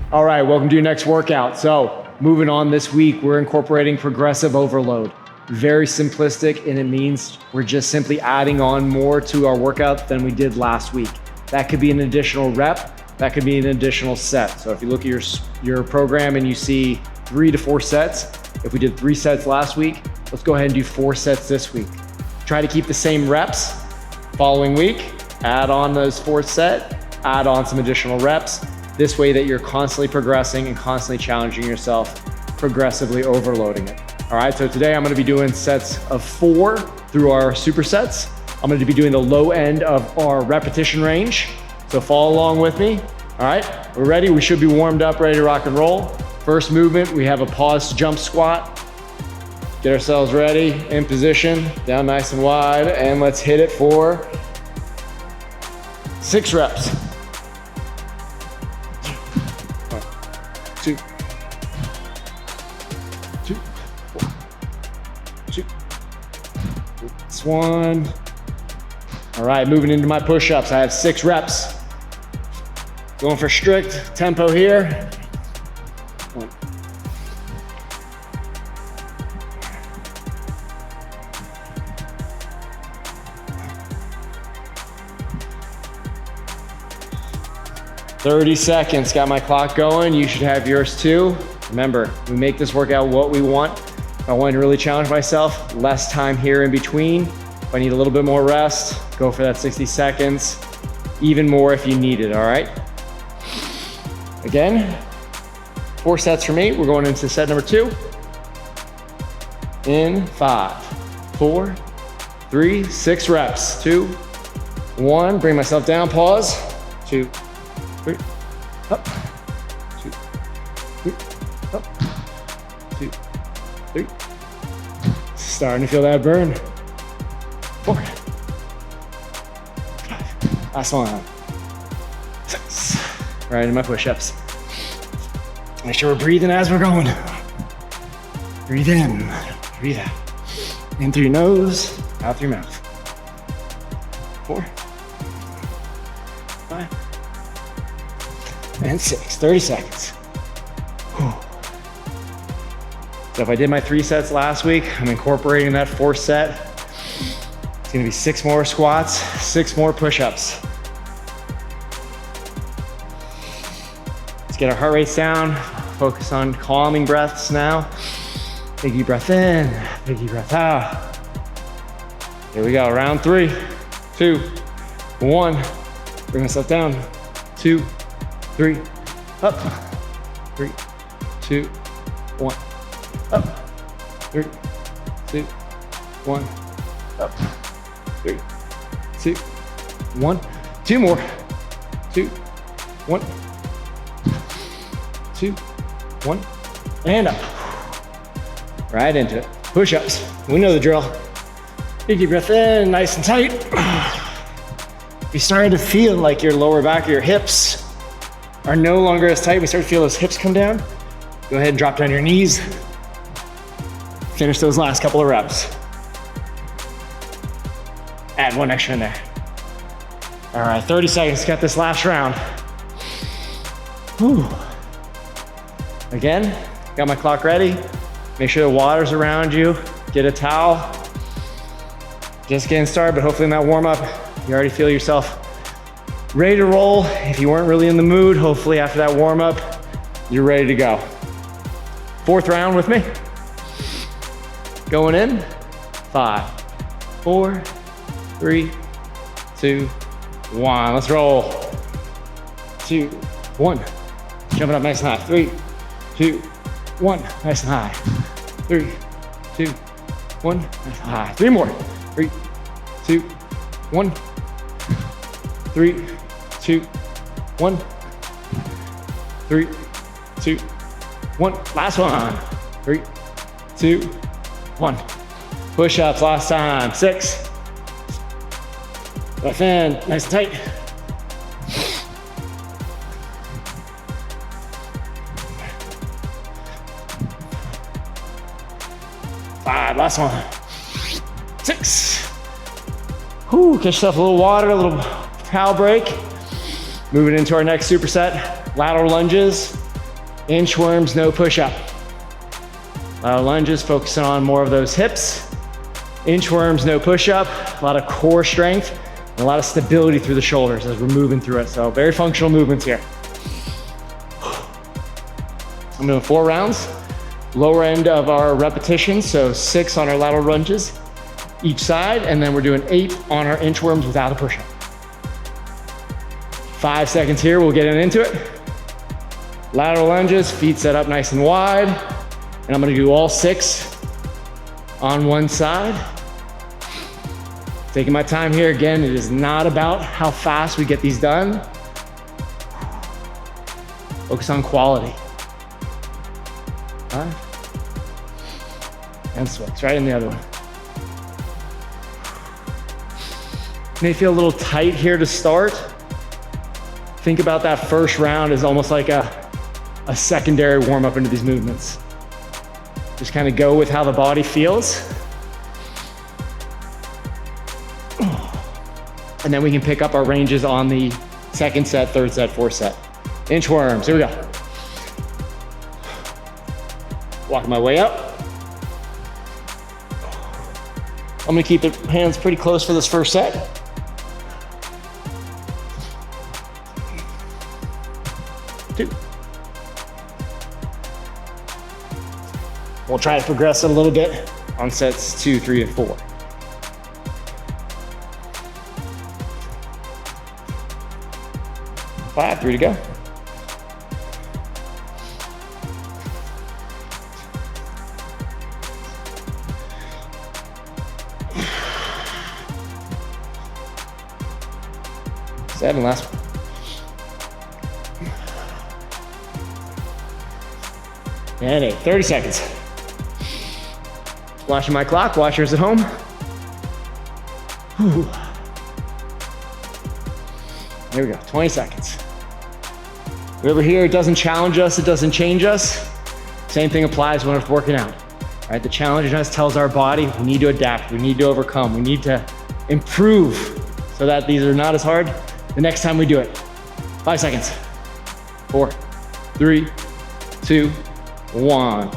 All right, welcome to your next workout. So moving on this week, we're incorporating progressive overload. Very simplistic, and it means we're just simply adding on more to our workout than we did last week. That could be an additional rep, that could be an additional set. So if you look at your program and you see 3 to 4 sets, if we did 3 sets last week, let's go ahead and do 4 sets this week. Try to keep the same reps. Following week, add on those 4th set, add on some additional reps. This way that you're constantly progressing and constantly challenging yourself, progressively overloading it. All right, so today I'm gonna be doing sets of 4 through our supersets. I'm gonna be doing the low end of our repetition range. So follow along with me. All right, we're ready. We should be warmed up, ready to rock and roll. First movement, we have a pause jump squat. Get ourselves ready, in position, down nice and wide, and let's hit it for 6 reps. 2, 4, 2. This one. All right, moving into my push-ups. I have 6 reps. Going for strict tempo here. 1. 30 seconds, got my clock going. You should have yours too. Remember, we make this workout what we want. If I want to really challenge myself, less time here in between. If I need a little bit more rest, go for that 60 seconds. Even more if you need it, all right? Again, 4 sets for me. We're going into set number 2. In 5, 4, 3, 6 reps. 2, 1, bring myself down, pause. 2, 3, up, 2, 3, up, 2, 3. Starting to feel that burn. 4, 5, last one. 6, right into my push-ups. Make sure we're breathing as we're going. Breathe in, breathe out. In through your nose, out through your mouth. 4, 5, and 6, 30 seconds. Whew. So if I did my 3 sets last week, I'm incorporating that 4th set. It's gonna be 6 more squats, 6 more push-ups. Let's get our heart rates down. Focus on calming breaths now. Big deep breath in, big deep breath out. Here we go, round 3, 2, 1. Bring myself down, 2, 3, up, 3, 2, 1, up, 3, 2, 1, up, 3, 2, 1, 2 more, 2, 1, 2, 1, and up. Right into it. Push-ups, we know the drill. Big deep breath in, nice and tight. If you're starting to feel like your lower back or your hips are no longer as tight, we start to feel those hips come down, go ahead and drop down your knees. Finish those last couple of reps. Add 1 extra in there. All right, 30 seconds, got this last round. Whew. Again, got my clock ready. Make sure the water's around you. Get a towel. Just getting started, but hopefully in that warm up, you already feel yourself ready to roll. If you weren't really in the mood, hopefully after that warm up, you're ready to go. 4th round with me. Going in, 5, 4, 3, 2, 1. Let's roll. 2, 1. Jumping up nice and high. 3, 2, 1. Nice and high. 3, 2, 1. Nice and high. 3 more. 3, 2, 1. 3, 2, 1. 3, 2, 1. Last one. 3, 2, 1. Push-ups, last time. 6. Left in, nice and tight. 5, last one. 6. Whew, catch yourself a little water, a little towel break. Moving into our next superset, lateral lunges. Inchworms, no push-up. Lateral lunges, focusing on more of those hips. Inchworms, no push-up. A lot of core strength and a lot of stability through the shoulders as we're moving through it. So very functional movements here. I'm doing 4 rounds. Lower end of our repetitions, so 6 on our lateral lunges each side, and then we're doing 8 on our inchworms without a push-up. 5 seconds here, we'll get into it. Lateral lunges, feet set up nice and wide, and I'm gonna do all 6 on one side. Taking my time here. Again, it is not about how fast we get these done. Focus on quality. 5. And switch right in the other one. May feel a little tight here to start. Think about that first round as almost like a secondary warm-up into these movements. Just kind of go with how the body feels. And then we can pick up our ranges on the second set, third set, fourth set. Inchworms, here we go. Walking my way up. I'm gonna keep the hands pretty close for this first set. Two. We'll try to progress it a little bit on sets 2, 3, and 4. Five, 3 to go. Seven, last one. And 8, 30 seconds. Watching my clock, watch yours at home. Whew. There we go, 20 seconds. Whatever here, it doesn't challenge us, it doesn't change us. Same thing applies when it's working out. All right, the challenge in us tells our body we need to adapt, we need to overcome, we need to improve so that these are not as hard the next time we do it. 5 seconds. 4, 3, 2, 1.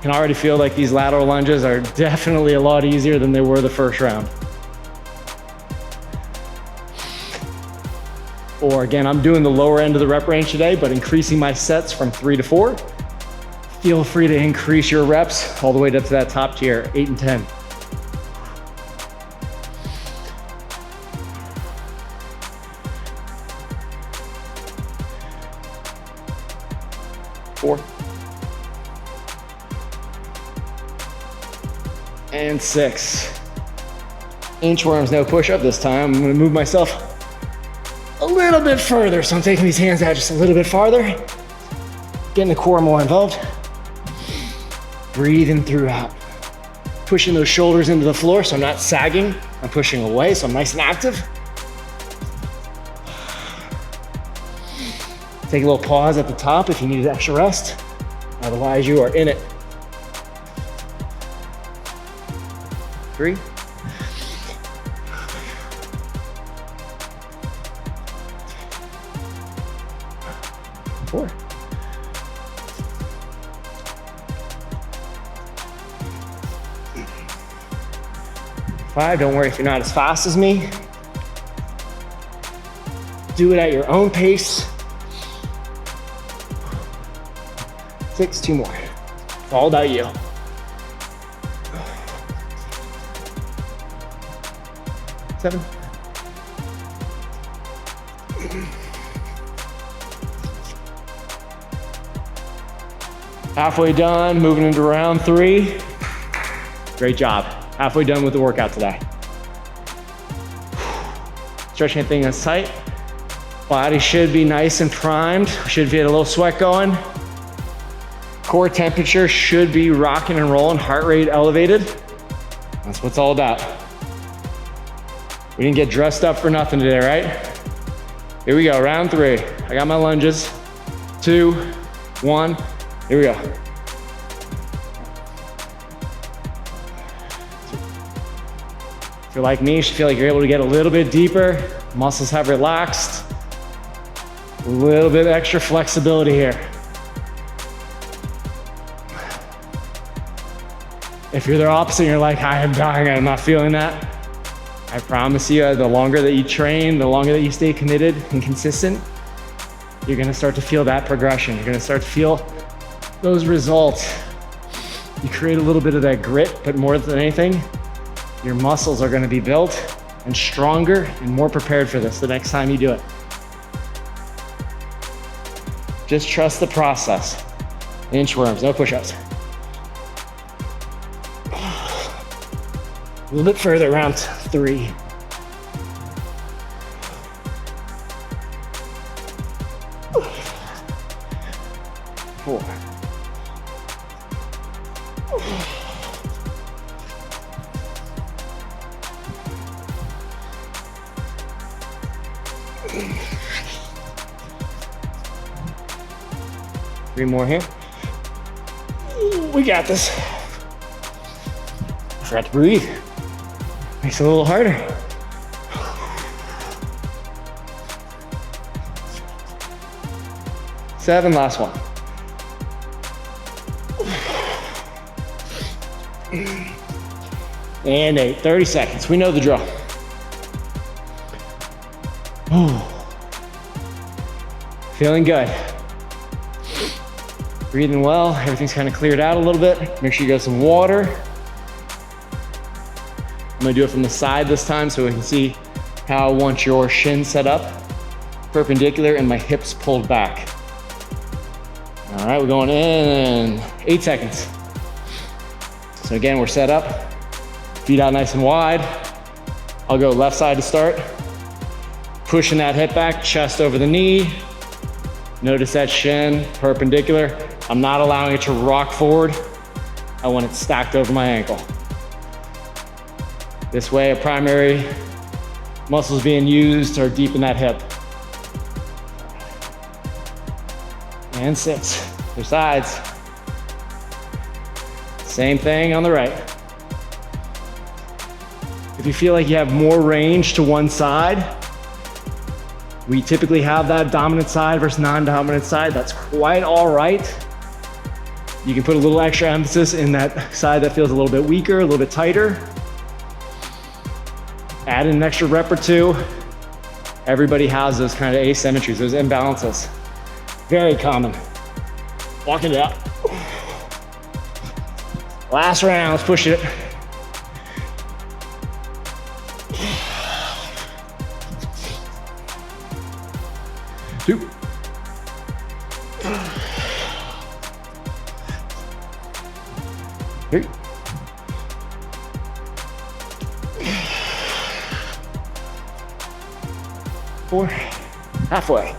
Can already feel like these lateral lunges are definitely a lot easier than they were the first round. Or again, I'm doing the lower end of the rep range today, but increasing my sets from 3 to 4. Feel free to increase your reps all the way up to that top tier, 8 and 10. 4. And 6. Inchworms, no push-up this time. I'm gonna move myself a little bit further, so I'm taking these hands out just a little bit farther, getting the core more involved. Breathing throughout. Pushing those shoulders into the floor so I'm not sagging. I'm pushing away so I'm nice and active. Take a little pause at the top if you need extra rest. Otherwise, you are in it. 3. 4. 5, don't worry if you're not as fast as me. Do it at your own pace. 6, 2 more. It's all about you. 7. 'Halfway done, moving into round 3. Great job. Halfway done with the workout today. Stretching everything that's tight. Body should be nice and primed. Should get a little sweat going. Core temperature should be rocking and rolling, heart rate elevated. That's what it's all about. We didn't get dressed up for nothing today, right? Here we go, round 3. I got my lunges. 2, 1, here we go. If you're like me, you should feel like you're able to get a little bit deeper. Muscles have relaxed. A little bit extra flexibility here. If you're the opposite and you're like, I am dying, I'm not feeling that, I promise you, the longer that you train, the longer that you stay committed and consistent, you're gonna start to feel that progression. You're gonna start to feel those results. You create a little bit of that grit, but more than anything, your muscles are gonna be built and stronger and more prepared for this the next time you do it. Just trust the process. Inchworms, no push-ups. A little bit further, round 3. 4. 3 more here. We got this. Forgot to breathe. Makes it a little harder. 7, last one. And 8, 30 seconds. We know the drill. Feeling good. Breathing well, everything's kind of cleared out a little bit. Make sure you get some water. I'm gonna do it from the side this time so we can see how I want your shin set up, perpendicular, and my hips pulled back. All right, we're going in 8 seconds. So again, we're set up, feet out nice and wide. I'll go left side to start. Pushing that hip back, chest over the knee. Notice that shin, perpendicular. I'm not allowing it to rock forward. I want it stacked over my ankle. This way, a primary muscles being used are deep in that hip. And 6, their sides. Same thing on the right. If you feel like you have more range to one side, we typically have that dominant side versus non-dominant side. That's quite all right. You can put a little extra emphasis in that side that feels a little bit weaker, a little bit tighter. Add in an extra rep or 2. Everybody has those kind of asymmetries, those imbalances. Very common. Walking it out. Last round, let's push it. Two. 3. 4. Halfway.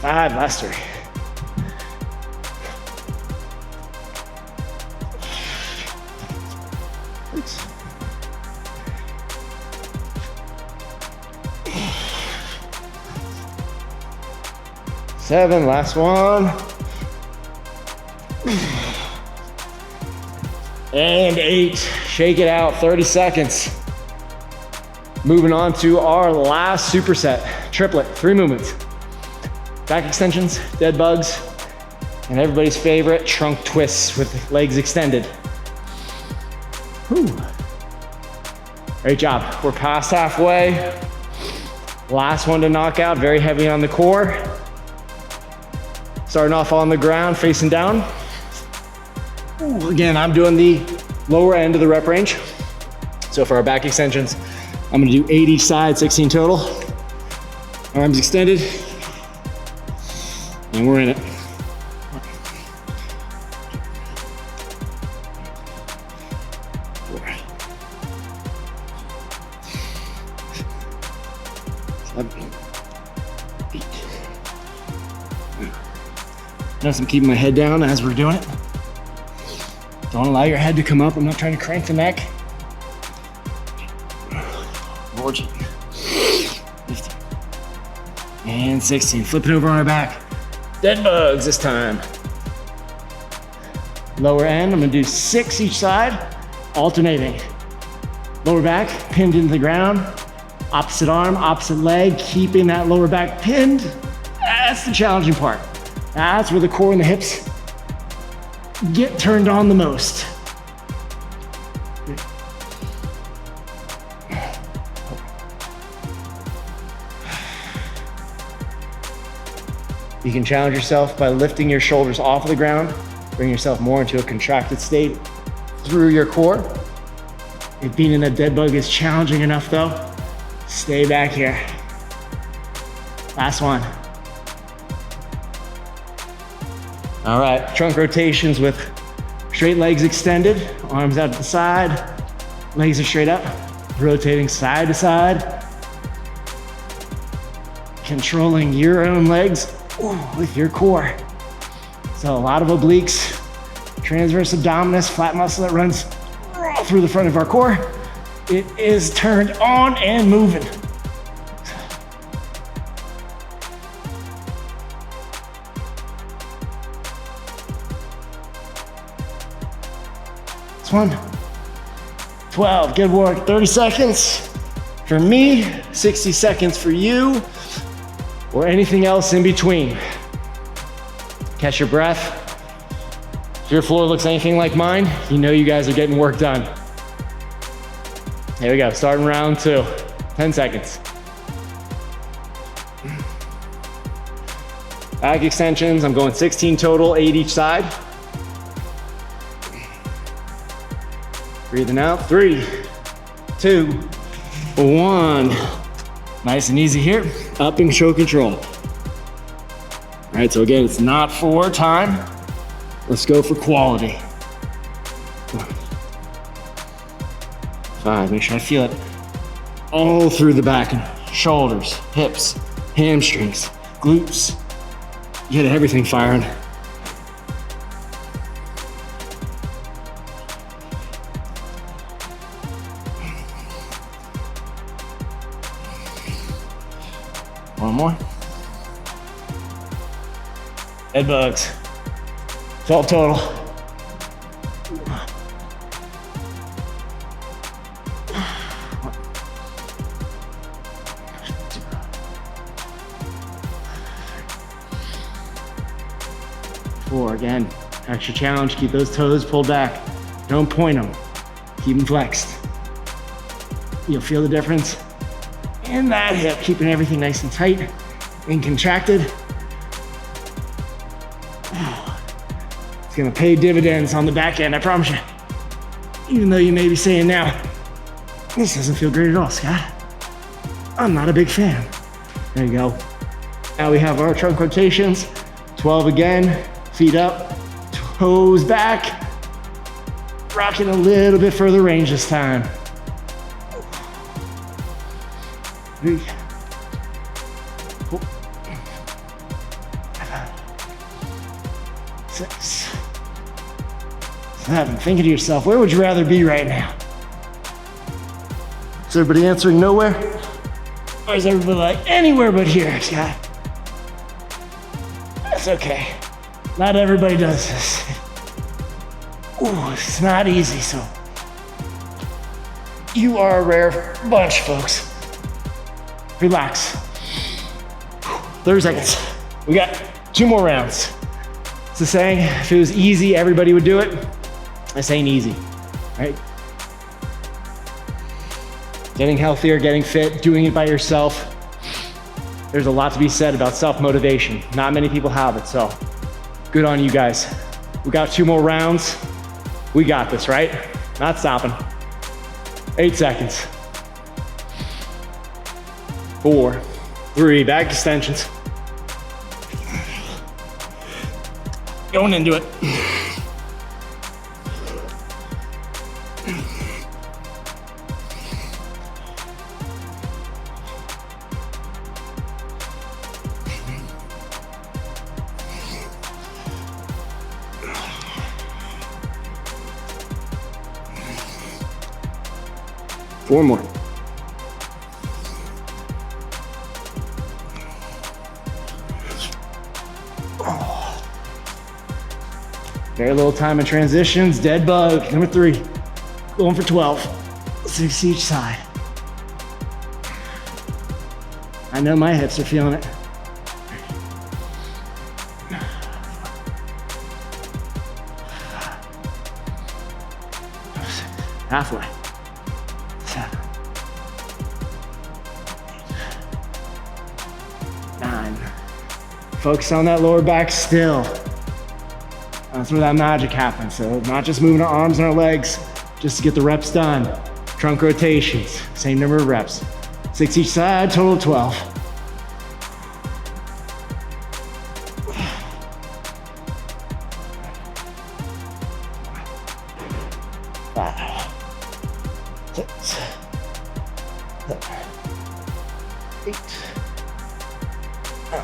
5, last 3. 6. 7, last one. And 8, shake it out, 30 seconds. Moving on to our last superset, triplet, 3 movements. Back extensions, dead bugs, and everybody's favorite, trunk twists with legs extended. Whew. Great job, we're past halfway. Last one to knock out, very heavy on the core. Starting off on the ground, facing down. Ooh, again, I'm doing the lower end of the rep range. So for our back extensions, I'm gonna do 8 each side, 16 total. Arms extended, and we're in it. 4, 7, 8. Notice I'm keeping my head down as we're doing it. Don't allow your head to come up. I'm not trying to crank the neck. 14, 15, and 16. Flipping over on our back. Dead bugs this time. Lower end, I'm gonna do 6 each side, alternating. Lower back, pinned into the ground. Opposite arm, opposite leg, keeping that lower back pinned. That's the challenging part. That's where the core and the hips get turned on the most. You can challenge yourself by lifting your shoulders off of the ground, bring yourself more into a contracted state through your core. If being in a dead bug is challenging enough though, stay back here. Last one. All right, trunk rotations with straight legs extended, arms out to the side, legs are straight up, rotating side to side, controlling your own legs with your core. So a lot of obliques, transverse abdominis, flat muscle that runs through the front of our core. It is turned on and moving. This one, 12, good work, 30 seconds for me, 60 seconds for you, or anything else in between. Catch your breath. If your floor looks anything like mine, you know you guys are getting work done. Here we go, starting round 2, 10 seconds. Back extensions, I'm going 16 total, 8 each side. Breathing out, 3, 2, 1. Nice and easy here, up and show control. All right, so again, it's not for time. Let's go for quality. 5, make sure I feel it all through the back, shoulders, hips, hamstrings, glutes. Get everything firing. One more. Head bugs. 12 total. Four, again, extra challenge, keep those toes pulled back. Don't point them, keep them flexed. You'll feel the difference in that hip, keeping everything nice and tight and contracted. It's gonna pay dividends on the back end, I promise you. Even though you may be saying now, this doesn't feel great at all, Scott. I'm not a big fan. There you go. Now we have our trunk rotations. 12 again, feet up, toes back. Rocking a little bit further range this time. 3, 4, 5, 6, 7. Thinking to yourself, where would you rather be right now? Is everybody answering nowhere? Or is everybody like, anywhere but here, Scott? That's okay. Not everybody does this. Ooh, it's not easy, so. You are a rare bunch, folks. Relax. 30 seconds. We got 2 more rounds. It's the saying, if it was easy, everybody would do it. This ain't easy, right? Getting healthier, getting fit, doing it by yourself. There's a lot to be said about self-motivation. Not many people have it, so good on you guys. We got 2 more rounds. We got this, right? Not stopping. 8 seconds. 4, 3, back extensions. Going into it. Four more. Very little time in transitions. Dead bug, number 3. Going for 12. 6 each side. I know my hips are feeling it. Halfway. 7, 9. Focus on that lower back still. That's where that magic happens. So not just moving our arms and our legs, just to get the reps done. Trunk rotations, same number of reps. 6 each side, total of 12. 5, 6, 7, 8, 9,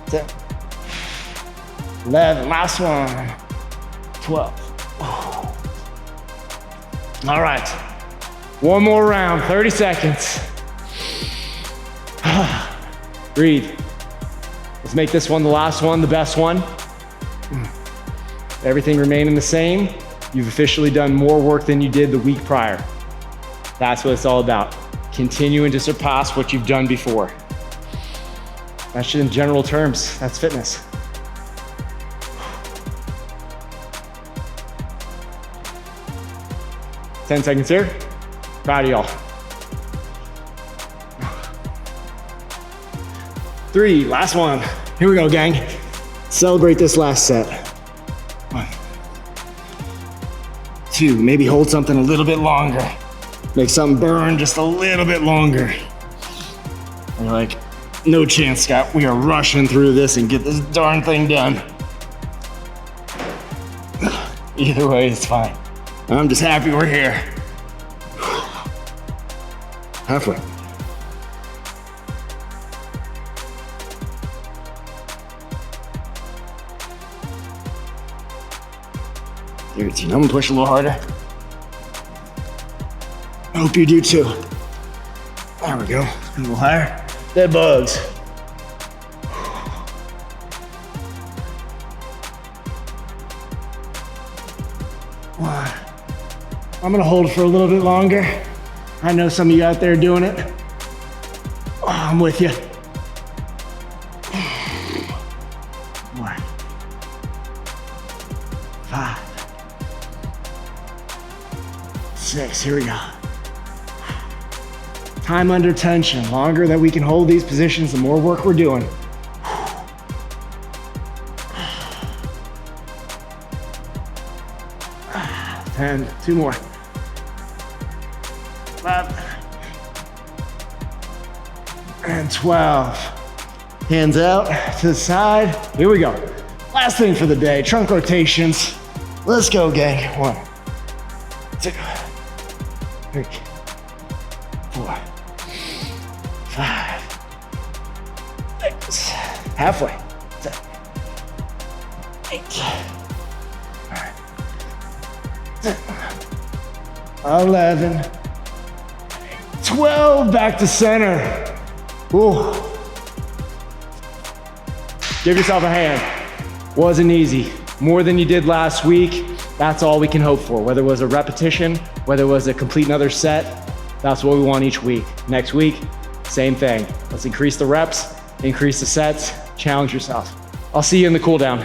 10, 11, last one, 12. All right, one more round, 30 seconds. Breathe. Let's make this one the last one, the best one. Everything remaining the same. You've officially done more work than you did the week prior. That's what it's all about. Continuing to surpass what you've done before. That's just in general terms, that's fitness. Ten seconds here. Proud of y'all. 3, last one. Here we go, gang. Celebrate this last set. 1, 2, maybe hold something a little bit longer. Make something burn just a little bit longer. And you're like, no chance, Scott. We are rushing through this and get this darn thing done. Either way, it's fine. I'm just happy we're here. Halfway. I'm gonna push a little harder. I hope you do too. There we go. A little higher. Dead bugs. I'm gonna hold for a little bit longer. I know some of you out there doing it. Oh, I'm with you. 4, 5, 6, here we go. Time under tension. Longer that we can hold these positions, the more work we're doing. 10, 2 more. 11, and 12. Hands out to the side. Here we go. Last thing for the day, trunk rotations. Let's go, gang. 1, 2, 3, 4, 5, 6. Halfway. 7, 8, 9, 10, 11, 12, back to center. Ooh. Give yourself a hand. Wasn't easy. More than you did last week. That's all we can hope for. Whether it was a repetition, whether it was a complete another set, that's what we want each week. Next week, same thing. Let's increase the reps, increase the sets, challenge yourself. I'll see you in the cool down.